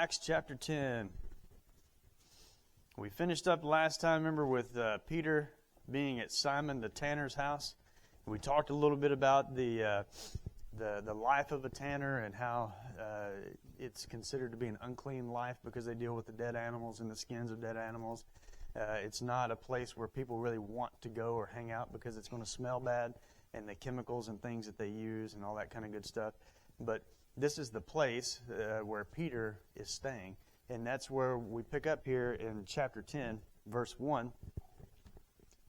Acts chapter 10. We finished up last time, remember, with Peter being at Simon the tanner's house. We talked a little bit about the life of a tanner and how it's considered to be an unclean life because they deal with the dead animals and the skins of dead animals. It's not a place where people really want to go or hang out because it's going to smell bad, and the chemicals and things that they use and all that kind of good stuff. But this is the place where Peter is staying. And that's where we pick up here in chapter 10, verse 1.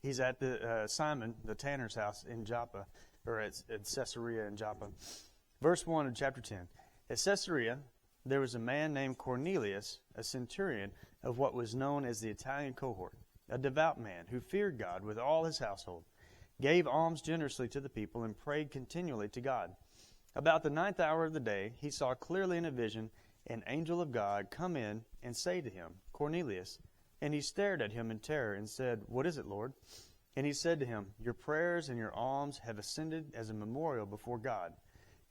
He's at the Simon, the tanner's house in Joppa, or at Caesarea in Joppa. Verse 1 of chapter 10. At Caesarea, there was a man named Cornelius, a centurion of what was known as the Italian cohort, a devout man who feared God with all his household, gave alms generously to the people, and prayed continually to God. About the 9th hour of the day, he saw clearly in a vision an angel of God come in and say to him, Cornelius. And he stared at him in terror and said, What is it, Lord? And he said to him, Your prayers and your alms have ascended as a memorial before God.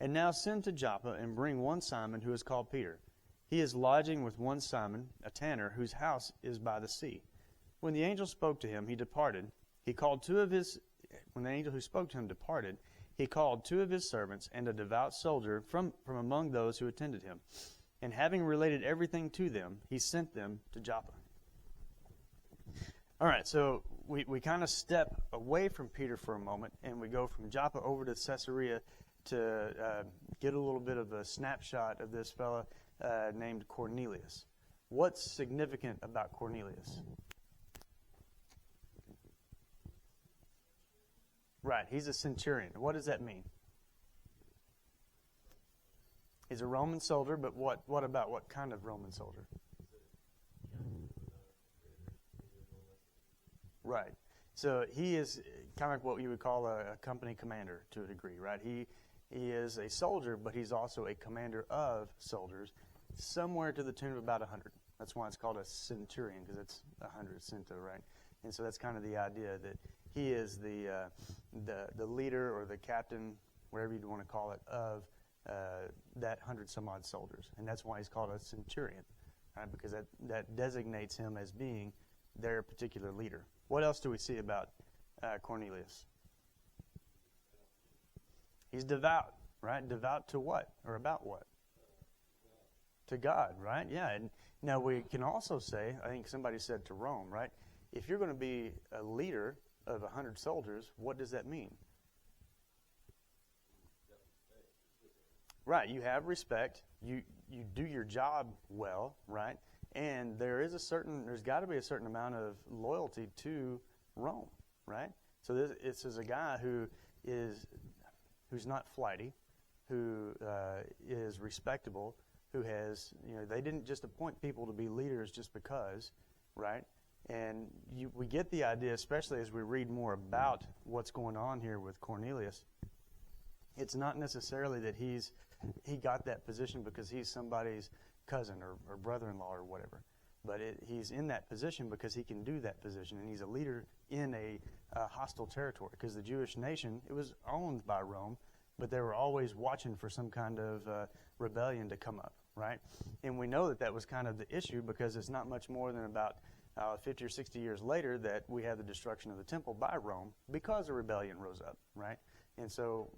And now send to Joppa and bring one Simon who is called Peter. He is lodging with one Simon, a tanner, whose house is by the sea. When the angel spoke to him, he departed. When the angel who spoke to him departed, he called 2 of his servants and a devout soldier from among those who attended him. And having related everything to them, he sent them to Joppa. All right, so we kind of step away from Peter for a moment, and we go from Joppa over to Caesarea to get a little bit of a snapshot of this fella named Cornelius. What's significant about Cornelius? Right, he's a centurion. What does that mean? He's a Roman soldier, but what kind of Roman soldier? Right. So he is kind of like what you would call a company commander to a degree, right? He is a soldier, but he's also a commander of soldiers, somewhere to the tune of about 100. That's why it's called a centurion, because it's 100 cento, right? And so that's kind of the idea that he is the leader or the captain, whatever you'd want to call it, of that 100-some-odd soldiers. And that's why he's called a centurion, right? Because that designates him as being their particular leader. What else do we see about Cornelius? He's devout, right? Devout to what? Or about what? To God, right? Yeah. And now we can also say, I think somebody said to Rome, right? If you're going to be a leader of 100 soldiers, what does that mean? Right, you have respect, you do your job well, right? And there's got to be a certain amount of loyalty to Rome, right? So this is a guy who's not flighty, who is respectable, who has, they didn't just appoint people to be leaders just because, right? And we get the idea, especially as we read more about what's going on here with Cornelius. It's not necessarily that he got that position because he's somebody's cousin or brother-in-law or whatever. But he's in that position because he can do that position, and he's a leader in a hostile territory. Because the Jewish nation, it was owned by Rome, but they were always watching for some kind of rebellion to come up, right? And we know that was kind of the issue because it's not much more than about 50 or 60 years later that we have the destruction of the temple by Rome because a rebellion rose up, right? And so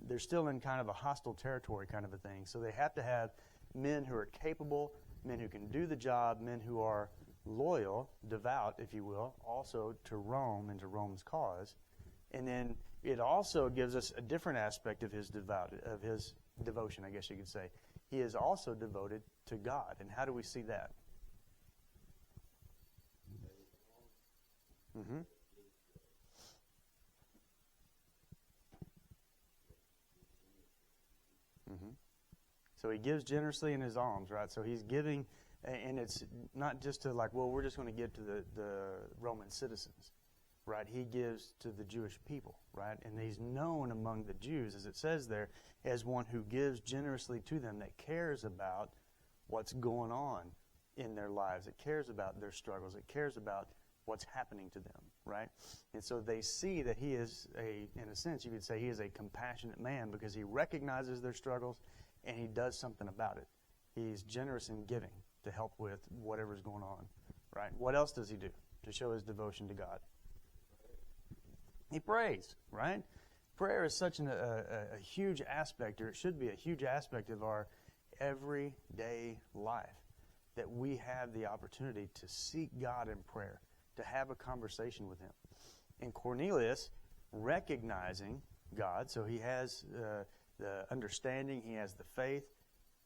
they're still in kind of a hostile territory kind of a thing. So they have to have men who are capable, men who can do the job, men who are loyal, devout, if you will, also to Rome and to Rome's cause. And then it also gives us a different aspect of his devotion, I guess you could say. He is also devoted to God. And how do we see that? Mm-hmm. Mm-hmm. So he gives generously in his alms, right? So he's giving, and it's not just to we're just going to give to the Roman citizens, right? He gives to the Jewish people, right? And he's known among the Jews, as it says there, as one who gives generously to them, that cares about what's going on in their lives. It cares about their struggles. It cares about what's happening to them, right? And so they see that he is in a sense, you could say he is a compassionate man because he recognizes their struggles and he does something about it. He's generous in giving, to help with whatever's going on, right? What else does he do to show his devotion to God? He prays, right? Prayer is such a huge aspect, or it should be a huge aspect of our everyday life, that we have the opportunity to seek God in prayer, to have a conversation with him. And Cornelius, recognizing God, so he has the understanding, he has the faith,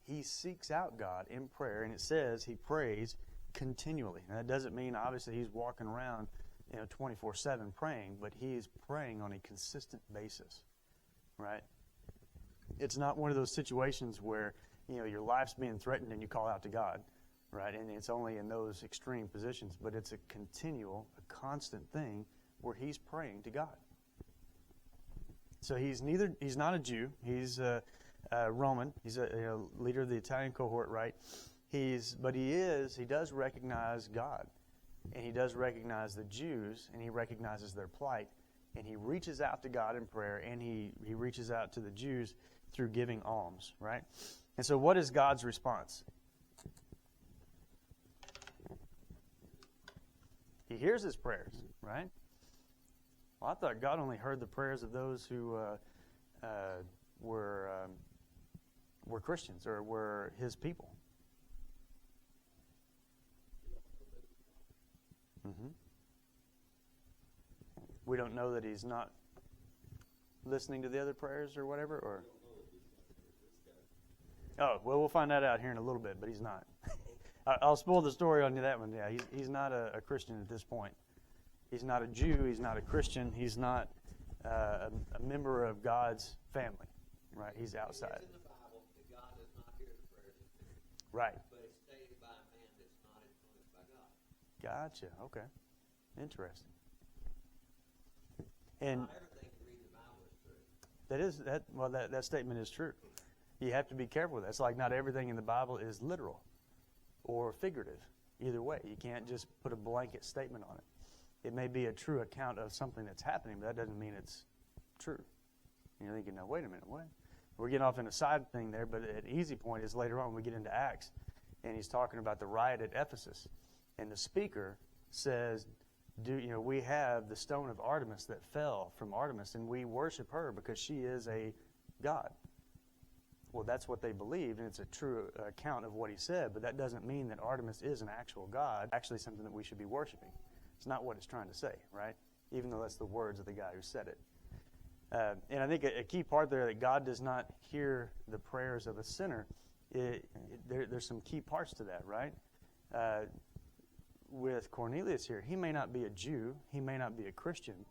he seeks out God in prayer, and it says he prays continually. Now, that doesn't mean, obviously, he's walking around 24/7 praying, but he's praying on a consistent basis, right? It's not one of those situations where, your life's being threatened and you call out to God, right? And it's only in those extreme positions, but it's a continual, a constant thing where he's praying to God. So he's not a Jew. He's a Roman. He's a leader of the Italian cohort, right? He does recognize God. And he does recognize the Jews, and he recognizes their plight. And he reaches out to God in prayer, and he reaches out to the Jews through giving alms, right? And so what is God's response? He hears his prayers, right? Well, I thought God only heard the prayers of those who were Christians or were his people. Mm-hmm. We don't know that he's not listening to the other prayers or whatever, or? Oh, well, we'll find that out here in a little bit, but he's not. I'll spoil the story on you that one. Yeah, he's not a Christian at this point. He's not a Jew. He's not a Christian. He's not a member of God's family, right? He's outside. It is in the Bible that God does not hear the prayers of men. Right. But it's stated by a man that's not influenced by God. Gotcha. Okay. Interesting. And Not everything you read in the Bible is true. That statement is true. You have to be careful with that. It's like not everything in the Bible is literal or figurative. Either way, you can't just put a blanket statement on it. It may be a true account of something that's happening, but that doesn't mean it's true. You're thinking, now, wait a minute, what? We're getting off in a side thing there, but an easy point is later on we get into Acts, and he's talking about the riot at Ephesus. And the speaker says, we have the stone of Artemis that fell from Artemis, and we worship her because she is a god. Well, that's what they believed, and it's a true account of what he said, but that doesn't mean that Artemis is an actual god, actually something that we should be worshiping. It's not what it's trying to say, right? Even though that's the words of the guy who said it. And I think a key part there that God does not hear the prayers of a sinner, there's some key parts to that, right? With Cornelius here, he may not be a Jew, he may not be a Christian,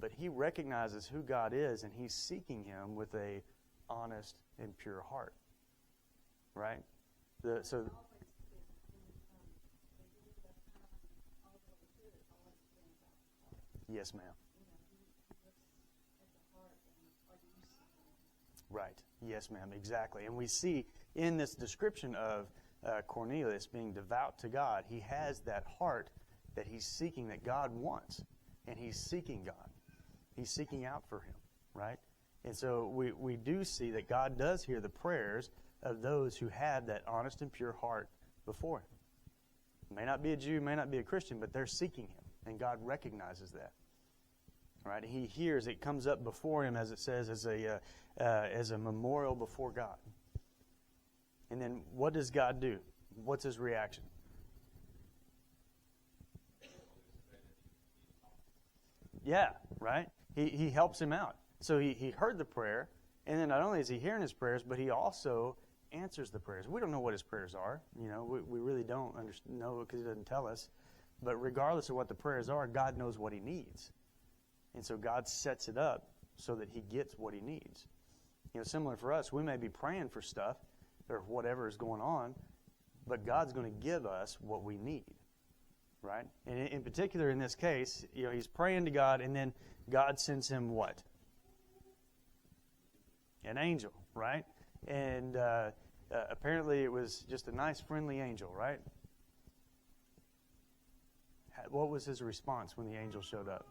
but he recognizes who God is, and he's seeking him with a honest and pure heart, right? Yes, ma'am. Right. Yes, ma'am. Exactly. And we see in this description of Cornelius being devout to God, he has that heart that he's seeking, that God wants, and he's seeking God. He's seeking out for him, right? And so we do see that God does hear the prayers of those who have that honest and pure heart before him. May not be a Jew, may not be a Christian, but they're seeking him, and God recognizes that. Right? He hears, it comes up before him, as it says, as a memorial before God. And then what does God do? What's his reaction? Yeah, right? He helps him out. So he heard the prayer, and then not only is he hearing his prayers, but he also answers the prayers. We don't know what his prayers are. We really don't know because he doesn't tell us. But regardless of what the prayers are, God knows what he needs. And so God sets it up so that he gets what he needs. Similar for us, we may be praying for stuff or whatever is going on, but God's going to give us what we need, right? And in particular, in this case, he's praying to God, and then God sends him what? An angel, right? And apparently it was just a nice, friendly angel, right? What was his response when the angel showed up?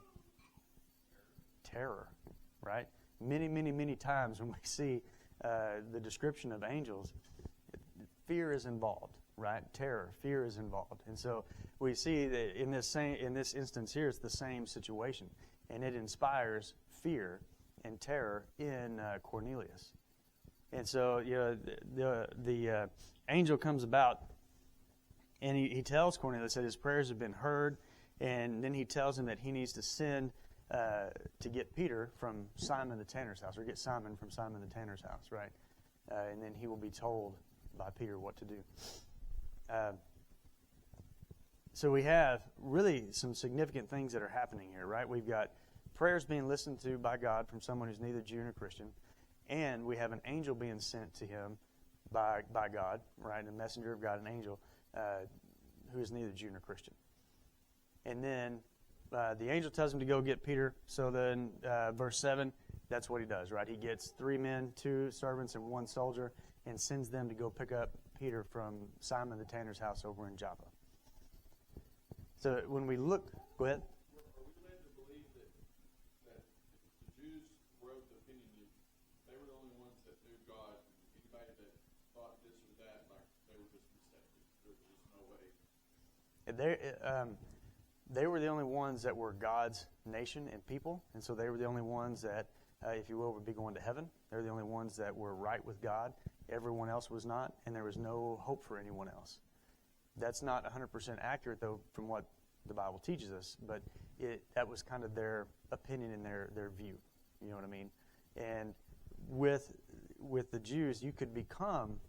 Terror, right? Many, many, many times when we see the description of angels, fear is involved, right? Terror, fear is involved. And so we see that in this instance here, it's the same situation. And it inspires fear and terror in Cornelius. And so the angel comes about, and he tells Cornelius that his prayers have been heard, and then he tells him that he needs to send to get Peter from Simon the tanner's house, or get Simon from Simon the tanner's house, right? And then he will be told by Peter what to do. So we have really some significant things that are happening here, right? We've got prayers being listened to by God from someone who's neither Jew nor Christian, and we have an angel being sent to him by God, right? A messenger of God, an angel, who is neither Jew nor Christian. And then the angel tells him to go get Peter. So then, verse 7, that's what he does, right? He gets 3 men, 2 servants, and 1 soldier, and sends them to go pick up Peter from Simon the tanner's house over in Joppa. So when we look, go ahead. Are we led to believe that the Jews wrote the opinion that they were the only ones that knew God, and anybody that thought this or that, like they were just mistaken? There's just no way. They were the only ones that were God's nation and people, and so they were the only ones that, if you will, would be going to heaven. They're the only ones that were right with God. Everyone else was not, and there was no hope for anyone else. That's not 100% accurate, though, from what the Bible teaches us, but that was kind of their opinion and their view. You know what I mean? And with the Jews, you could become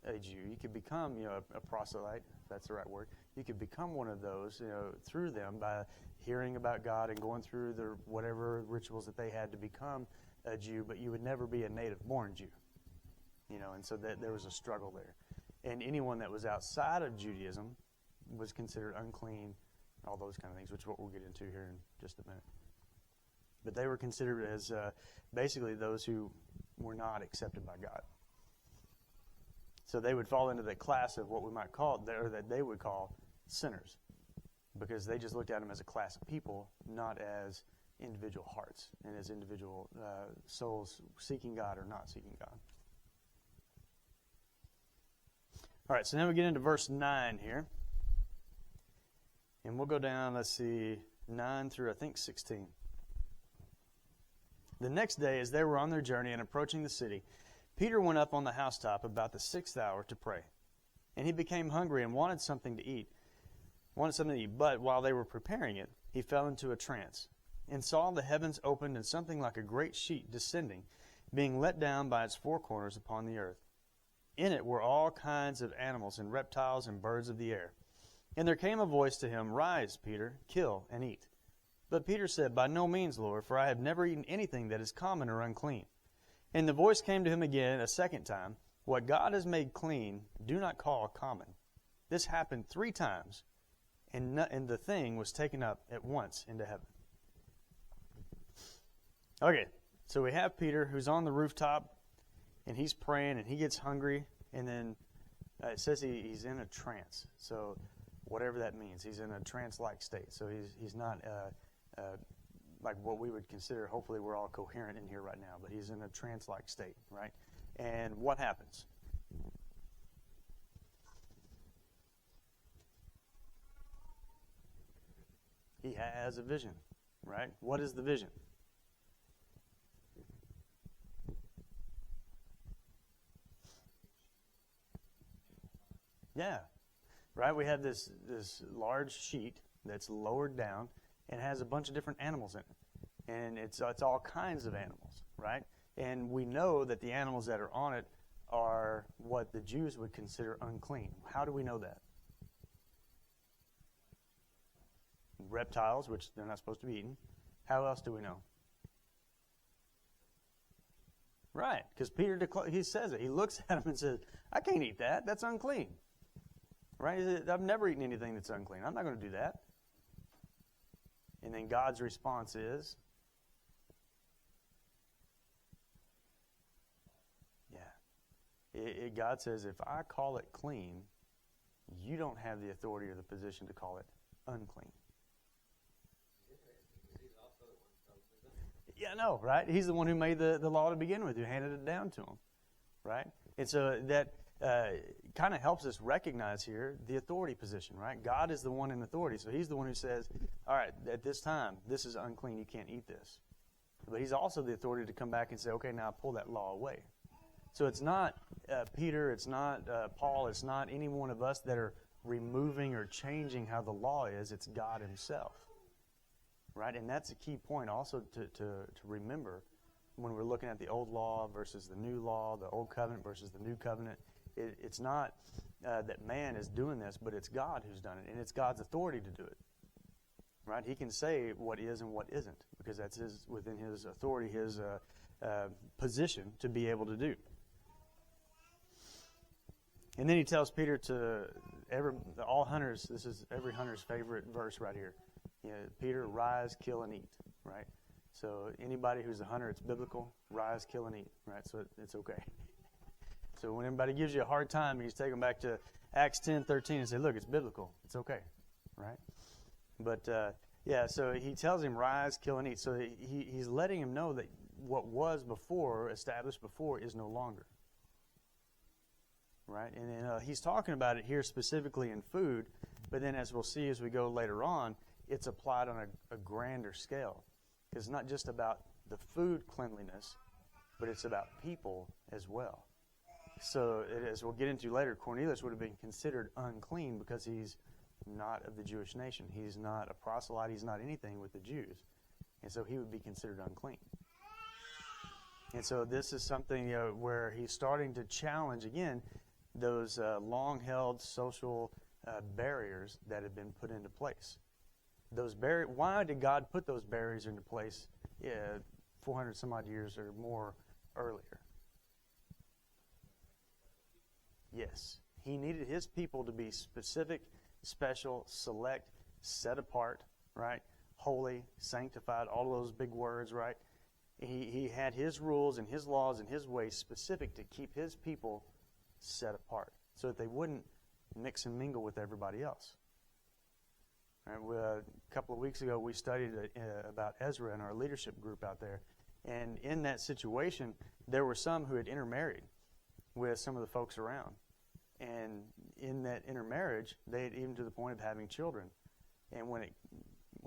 a Jew. You could become, a proselyte, if that's the right word. You could become one of those, through them by hearing about God and going through the whatever rituals that they had to become a Jew, but you would never be a native-born Jew. And so there was a struggle there. And anyone that was outside of Judaism was considered unclean, all those kind of things, which is what we'll get into here in just a minute. But they were considered as basically those who were not accepted by God. So they would fall into the class of what we might call, or that they would call sinners, because they just looked at them as a class of people, not as individual hearts and as individual souls seeking God or not seeking God. All right, so now we get into verse 9 here. And we'll go down, 9 through, I think, 16. The next day, as they were on their journey and approaching the city, Peter went up on the housetop about the 6th hour to pray. And he became hungry and wanted something to eat. But while they were preparing it, he fell into a trance and saw the heavens opened and something like a great sheet descending, being let down by its 4 corners upon the earth. In it were all kinds of animals and reptiles and birds of the air. And there came a voice to him, "Rise, Peter, kill and eat." But Peter said, "By no means, Lord, for I have never eaten anything that is common or unclean." And the voice came to him again a second time, "What God has made clean, do not call common." This happened 3 times, and the thing was taken up at once into heaven. Okay, so we have Peter who's on the rooftop, and he's praying, and he gets hungry, and then it says he's in a trance. So whatever that means, he's in a trance-like state. So he's not like what we would consider, hopefully we're all coherent in here right now, but he's in a trance-like state, right? And what happens? He has a vision, right? What is the vision? Yeah, right? We have this large sheet that's lowered down and has a bunch of different animals in it. And it's all kinds of animals, right? And we know that the animals that are on it are what the Jews would consider unclean. How do we know that? Reptiles, which they're not supposed to be eaten. How else do we know? Right, because Peter, he says it. He looks at him and says, "I can't eat that. That's unclean." Right? He said, "I've never eaten anything that's unclean. I'm not going to do that." And then God's response is, God says, if I call it clean, you don't have the authority or the position to call it unclean. Yeah, I know, right? He's the one who made the law to begin with, who handed it down to him, right? And so kind of helps us recognize here the authority position, right? God is the one in authority, so he's the one who says, all right, at this time, this is unclean, you can't eat this. But he's also the authority to come back and say, okay, now pull that law away. So it's not Peter, it's not Paul, it's not any one of us that are removing or changing how the law is. It's God himself, right? And that's a key point also to remember when we're looking at the old law versus the new law, the old covenant versus the new covenant. It's not that man is doing this, but it's God who's done it, and it's God's authority to do it, right? He can say what is and what isn't, because that's within his authority, his position to be able to do. And then he tells Peter all hunters, this is every hunter's favorite verse right here. Peter, rise, kill, and eat, right? So anybody who's a hunter, it's biblical, rise, kill, and eat, right? So it's okay. So when everybody gives you a hard time, you just take them back to Acts 10:13 and say, look, it's biblical. It's okay, right? But, so he tells him, rise, kill, and eat. So he's letting him know that what was before, established before, is no longer. Right? And he's talking about it here specifically in food, but then as we'll see as we go later on, it's applied on a grander scale. Because it's not just about the food cleanliness, but it's about people as well. So as we'll get into later, Cornelius would have been considered unclean because he's not of the Jewish nation. He's not a proselyte. He's not anything with the Jews. And so he would be considered unclean. And so this is something where he's starting to challenge, again, those long-held social barriers that have been put into place. Why did God put those barriers into place 400 some odd years or more earlier? Yes. He needed his people to be specific, special, select, set apart, right? Holy, sanctified, all those big words, right? He had his rules and his laws and his ways specific to keep his people set apart so that they wouldn't mix and mingle with everybody else. Right, a couple of weeks ago, we studied about Ezra in our leadership group out there. And in that situation, there were some who had intermarried with some of the folks around. And in that intermarriage, they had even to the point of having children. And when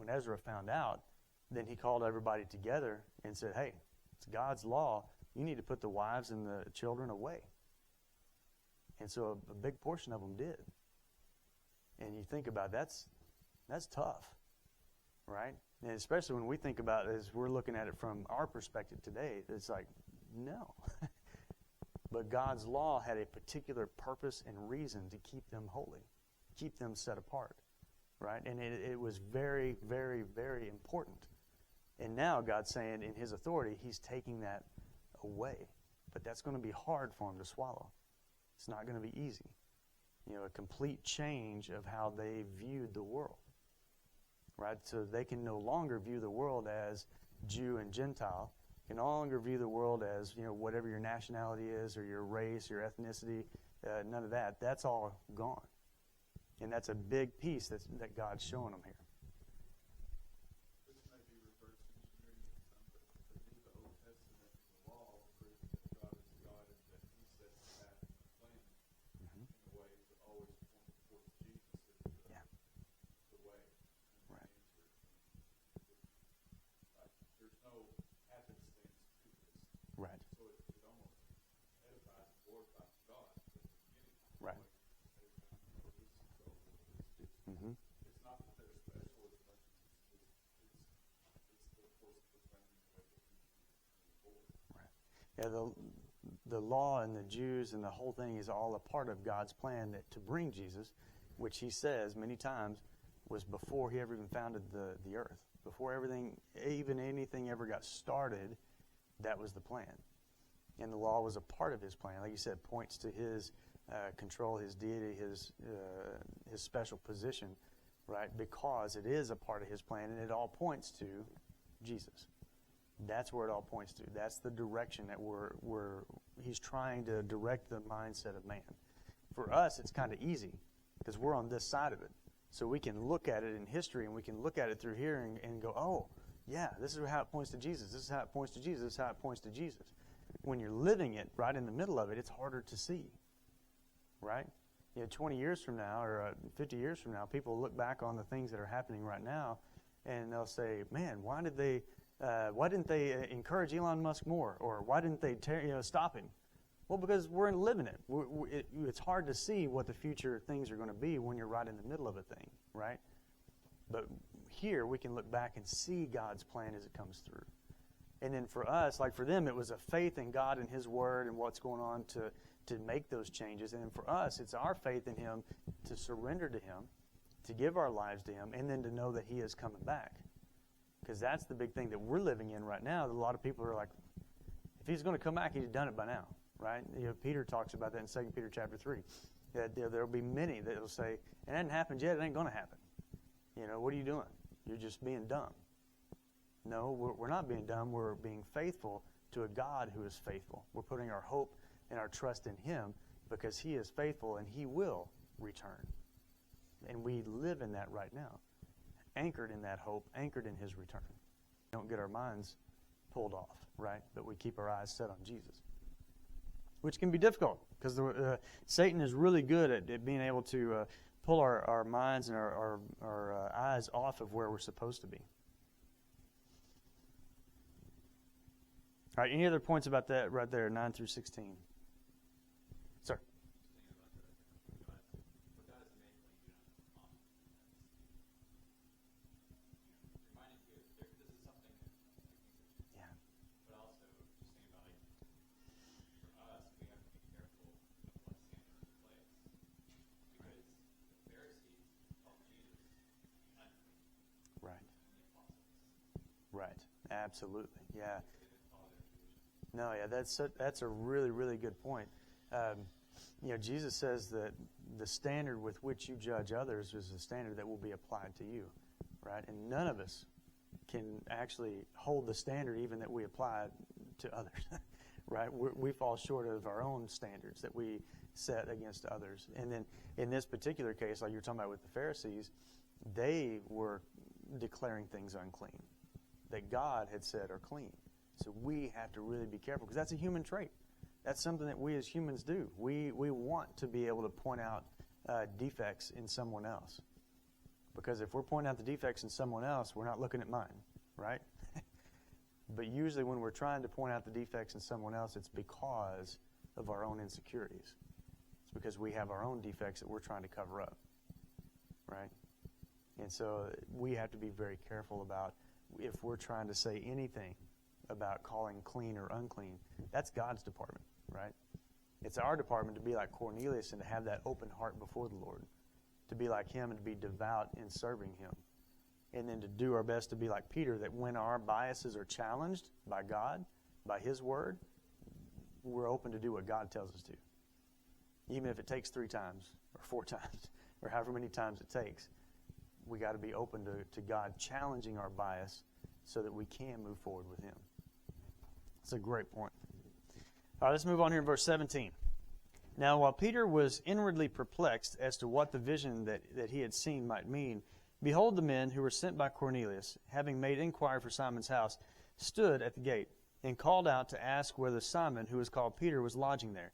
Ezra found out, then he called everybody together and said, hey, it's God's law. You need to put the wives and the children away. And so a big portion of them did. And you think about that's tough, right? And especially when we think about it as we're looking at it from our perspective today, it's like, no. But God's law had a particular purpose and reason to keep them holy, keep them set apart, right? And it was very, very, very important. And now God's saying in his authority, he's taking that away. But that's going to be hard for him to swallow. It's not going to be easy. A complete change of how they viewed the world, right? So they can no longer view the world as Jew and Gentile. Can no longer view the world as, whatever your nationality is or your race, your ethnicity, none of that. That's all gone. And that's a big piece that God's showing them here. This may be reverse engineering in some, but to me, the Old Testament, the law proves that God is God and that he sets the path and the plan in a way that always points towards Jesus as the way and the answer. There's no happenstance to this. Right. So it almost edifies and glorifies God at the beginning. Right. Mm-hmm. It's not that they're special as much as it's the force of proclaiming the way that we move forward. Right. Yeah, the law and the Jews and the whole thing is all a part of God's plan to bring Jesus, which he says many times was before he ever even founded the earth. Before anything ever got started, that was the plan. And the law was a part of his plan. Like you said, points to his control, his deity, his special position, right? Because it is a part of his plan, and it all points to Jesus. That's where it all points to. That's the direction that he's trying to direct the mindset of man. For us, it's kind of easy because we're on this side of it. So we can look at it in history, and we can look at it through here and go, oh, yeah, this is how it points to Jesus. This is how it points to Jesus. This is how it points to Jesus. When you're living it right in the middle of it, it's harder to see. right? 20 years from now or 50 years from now, people will look back on the things that are happening right now, and they'll say, "Man, why didn't they encourage Elon Musk more, or why didn't they stop him?" Well, because we're living it. It's hard to see what the future things are going to be when you're right in the middle of a thing, right? But here we can look back and see God's plan as it comes through. And then for us, like for them, it was a faith in God and His Word and what's going on to make those changes. And then for us, it's our faith in Him to surrender to Him, to give our lives to Him, and then to know that He is coming back. Because that's the big thing that we're living in right now. A lot of people are like, if He's going to come back, He's done it by now, right? Peter talks about that in 2 Peter chapter 3. That there will be many that will say, "It hasn't happened yet, it ain't going to happen." What are you doing? You're just being dumb. No, we're not being dumb. We're being faithful to a God who is faithful. We're putting our hope and our trust in Him because He is faithful and He will return. And we live in that right now, anchored in that hope, anchored in His return. We don't get our minds pulled off, right? But we keep our eyes set on Jesus, which can be difficult because Satan is really good at being able to pull our minds and our eyes off of where we're supposed to be. All right, any other points about that right there, 9 through 16? Sir? Yeah. But also, just thinking about, for us, we have to be careful of what standards we place. Because the Pharisees called Jesus unclean. Right. And the apostles. Right. Absolutely. Yeah. No, yeah, that's a really, really good point. Jesus says that the standard with which you judge others is the standard that will be applied to you, right? And none of us can actually hold the standard even that we apply to others, right? We fall short of our own standards that we set against others. And then in this particular case, like you're talking about with the Pharisees, they were declaring things unclean that God had said are clean. So we have to really be careful because that's a human trait. That's something that we as humans do. We want to be able to point out defects in someone else. Because if we're pointing out the defects in someone else, we're not looking at mine, right? But usually when we're trying to point out the defects in someone else, it's because of our own insecurities. It's because we have our own defects that we're trying to cover up, right? And so we have to be very careful about if we're trying to say anything about calling clean or unclean. That's God's department, right? It's our department to be like Cornelius and to have that open heart before the Lord, to be like him and to be devout in serving him, and then to do our best to be like Peter, that when our biases are challenged by God, by His Word, we're open to do what God tells us to, even if it takes 3 times or 4 times or however many times it takes. We got to be open to God challenging our bias so that we can move forward with Him. That's a great point. All right, let's move on here in verse 17. Now, while Peter was inwardly perplexed as to what the vision that he had seen might mean, behold, the men who were sent by Cornelius, having made inquiry for Simon's house, stood at the gate and called out to ask whether Simon, who was called Peter, was lodging there.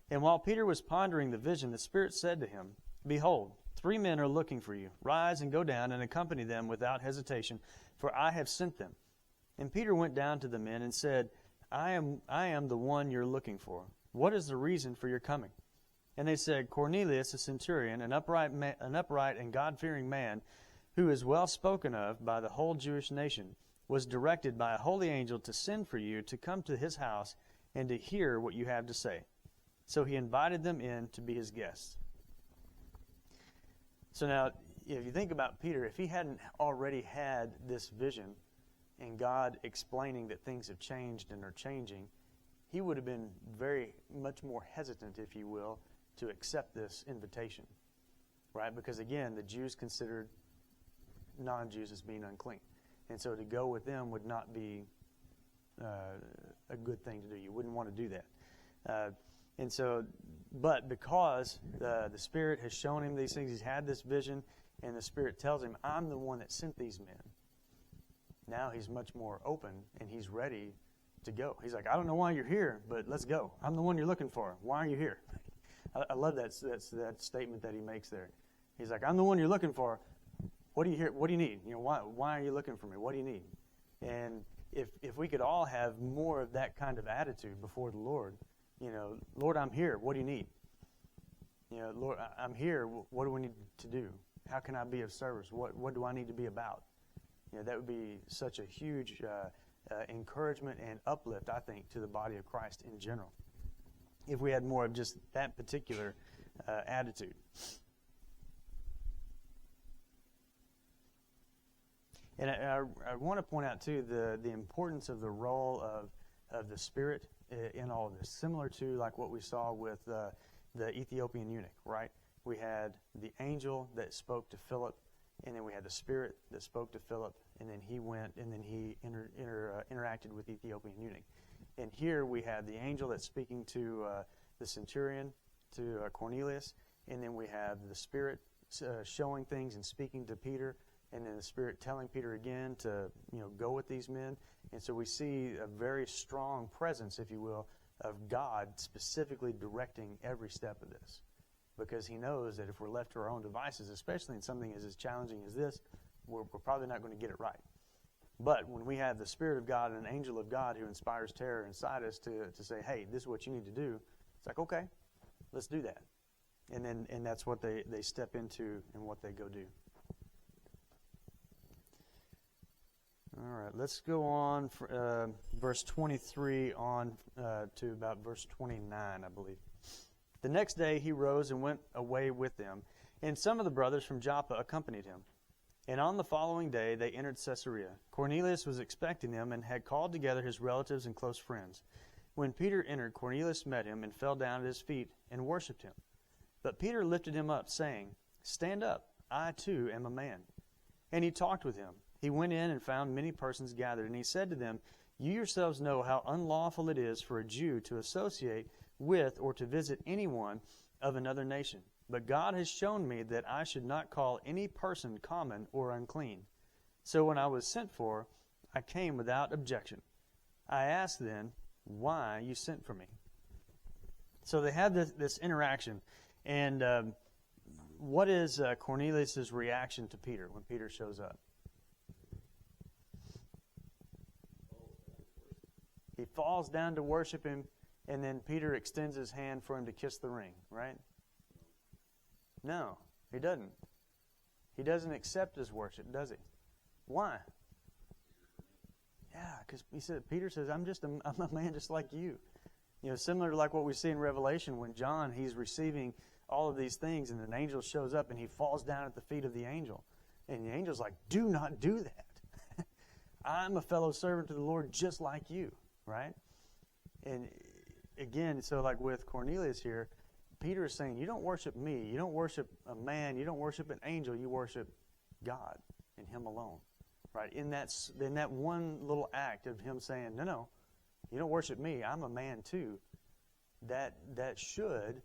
And while Peter was pondering the vision, the Spirit said to him, Behold, 3 men are looking for you. Rise and go down and accompany them without hesitation, for I have sent them. And Peter went down to the men and said, I am the one you're looking for. What is the reason for your coming? And they said, Cornelius, a centurion, an upright and God-fearing man, who is well spoken of by the whole Jewish nation, was directed by a holy angel to send for you to come to his house and to hear what you have to say. So he invited them in to be his guests. So now, if you think about Peter, if he hadn't already had this vision and God explaining that things have changed and are changing, he would have been very much more hesitant, if you will, to accept this invitation, right? Because again, the Jews considered non-Jews as being unclean. And so to go with them would not be a good thing to do. You wouldn't want to do that. But because the Spirit has shown him these things, he's had this vision, and the Spirit tells him, I'm the one that sent these men. Now he's much more open, and he's ready to go. He's like, I don't know why you're here, but let's go. I'm the one you're looking for. Why are you here? I love that statement that he makes there. He's like, I'm the one you're looking for. What do you need? Why are you looking for me? What do you need? And if we could all have more of that kind of attitude before the Lord, Lord, I'm here. What do you need? Lord, I'm here. What do we need to do? How can I be of service? What do I need to be about? That would be such a huge encouragement and uplift, I think, to the body of Christ in general, if we had more of just that particular attitude. And I want to point out, too, the importance of the role of the Spirit in all of this, similar to like what we saw with the Ethiopian eunuch, right? We had the angel that spoke to Philip, and then we had the Spirit that spoke to Philip, and then he went, and then he interacted with the Ethiopian eunuch. And here we have the angel that's speaking to the centurion, to Cornelius, and then we have the Spirit showing things and speaking to Peter, and then the Spirit telling Peter again to go with these men. And so we see a very strong presence, if you will, of God specifically directing every step of this. Because he knows that if we're left to our own devices, especially in something as challenging as this, we're probably not going to get it right. But when we have the Spirit of God and an angel of God who inspires terror inside us to say, hey, this is what you need to do, it's like, okay, let's do that. And that's what they step into and what they go do. All right, let's go on for, verse 23 on to about verse 29, I believe. The next day he rose and went away with them, and some of the brothers from Joppa accompanied him. And on the following day they entered Caesarea. Cornelius was expecting them and had called together his relatives and close friends. When Peter entered, Cornelius met him and fell down at his feet and worshipped him. But Peter lifted him up, saying, Stand up, I too am a man. And he talked with him. He went in and found many persons gathered, and he said to them, You yourselves know how unlawful it is for a Jew to associate with or to visit anyone of another nation. But God has shown me that I should not call any person common or unclean. So when I was sent for, I came without objection. I asked then, Why you sent for me? So they have this interaction. And what is Cornelius' reaction to Peter when Peter shows up? He falls down to worship him, and then Peter extends his hand for him to kiss the ring, right? No, he doesn't. He doesn't accept his worship, does he? Why? Yeah, because Peter says, I'm a man just like you. Similar to like what we see in Revelation when John, he's receiving all of these things, and an angel shows up, and he falls down at the feet of the angel. And the angel's like, do not do that. I'm a fellow servant to the Lord just like you. Right? And again, so like with Cornelius here, Peter is saying, you don't worship me. You don't worship a man. You don't worship an angel. You worship God and him alone. Right? In that one little act of him saying, no, you don't worship me. I'm a man too. That should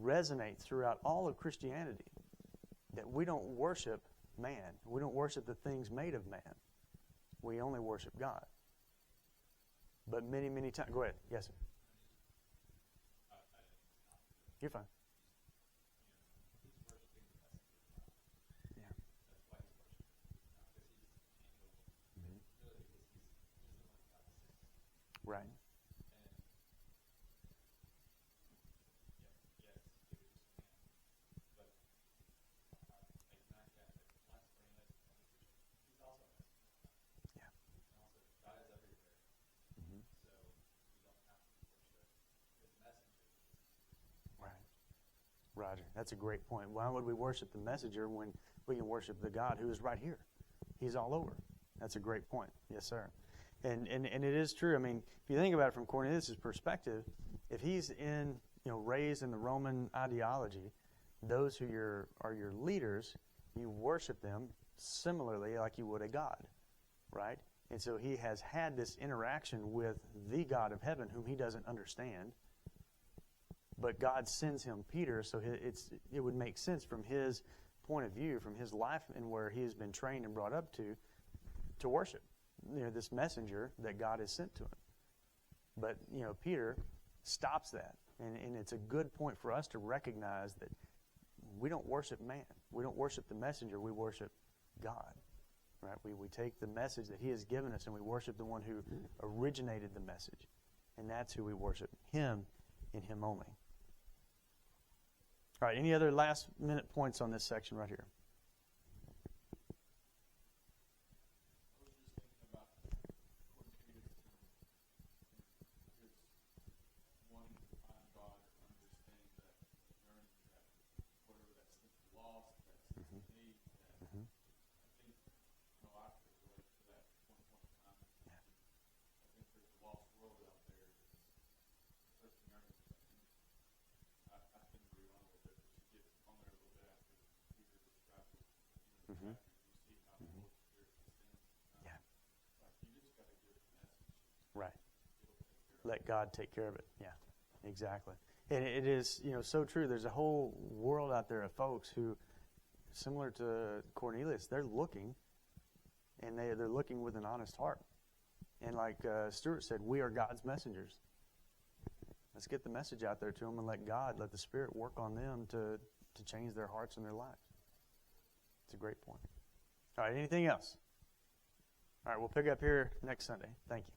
resonate throughout all of Christianity. That we don't worship man. We don't worship the things made of man. We only worship God. But many, many times. Go ahead. Yes, sir. You're fine. Yeah. Right. Roger, that's a great point. Why would we worship the messenger when we can worship the God who is right here? He's all over. That's a great point. Yes, sir. And it is true. I mean, if you think about it from Cornelius' perspective, if he's raised in the Roman ideology, those who are your leaders, you worship them similarly like you would a God, right? And so he has had this interaction with the God of heaven whom he doesn't understand. But God sends him Peter, so it would make sense from his point of view, from his life and where he has been trained and brought up to worship, this messenger that God has sent to him. But, Peter stops that. And it's a good point for us to recognize that we don't worship man. We don't worship the messenger. We worship God. Right? We take the message that he has given us and we worship the one who originated the message. And that's who we worship, him and him only. All right, any other last minute points on this section right here? I was just thinking about Cornelius and his wanting to find God or understand that yearning, that whatever that sense of loss, that sense of need, that Mhm. I think, I could relate to that at one point in time. Yeah. I think there's a lost world out there that's searching yearning. I can read on a little bit, but you get on there a little bit after Peter describes it. Mhm. After you see how the Holy Spirit descends. Yeah. Like, you just got to give the message. Right. It'll take care of it. Let God take care of it. Yeah, exactly. And it is, so true. There's a whole world out there of folks who, similar to Cornelius, they're looking, and they're looking with an honest heart. And like Stuart said, we are God's messengers. Let's get the message out there to them and let the Spirit work on them to change their hearts and their lives. It's a great point. All right, anything else? All right, we'll pick up here next Sunday. Thank you.